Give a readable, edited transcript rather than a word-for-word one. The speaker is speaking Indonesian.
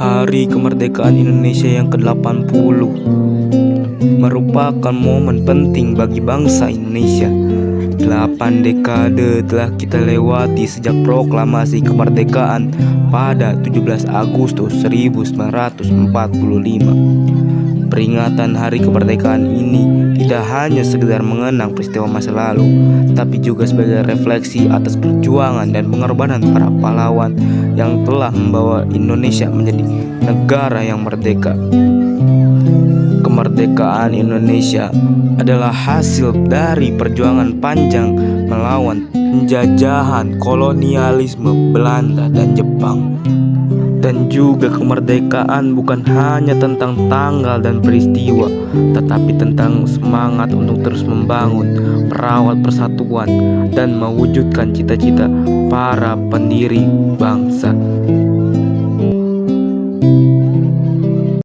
Hari kemerdekaan Indonesia yang ke-80 merupakan momen penting bagi bangsa Indonesia. 8 dekade telah kita lewati sejak proklamasi kemerdekaan pada 17 Agustus 1945. Peringatan Hari Kemerdekaan ini tidak hanya sekedar mengenang peristiwa masa lalu, tapi juga sebagai refleksi atas perjuangan dan pengorbanan para pahlawan yang telah membawa Indonesia menjadi negara yang merdeka. Kemerdekaan Indonesia adalah hasil dari perjuangan panjang melawan penjajahan kolonialisme Belanda dan Jepang. Dan juga kemerdekaan bukan hanya tentang tanggal dan peristiwa, tetapi tentang semangat untuk terus membangun, merawat persatuan, dan mewujudkan cita-cita para pendiri bangsa.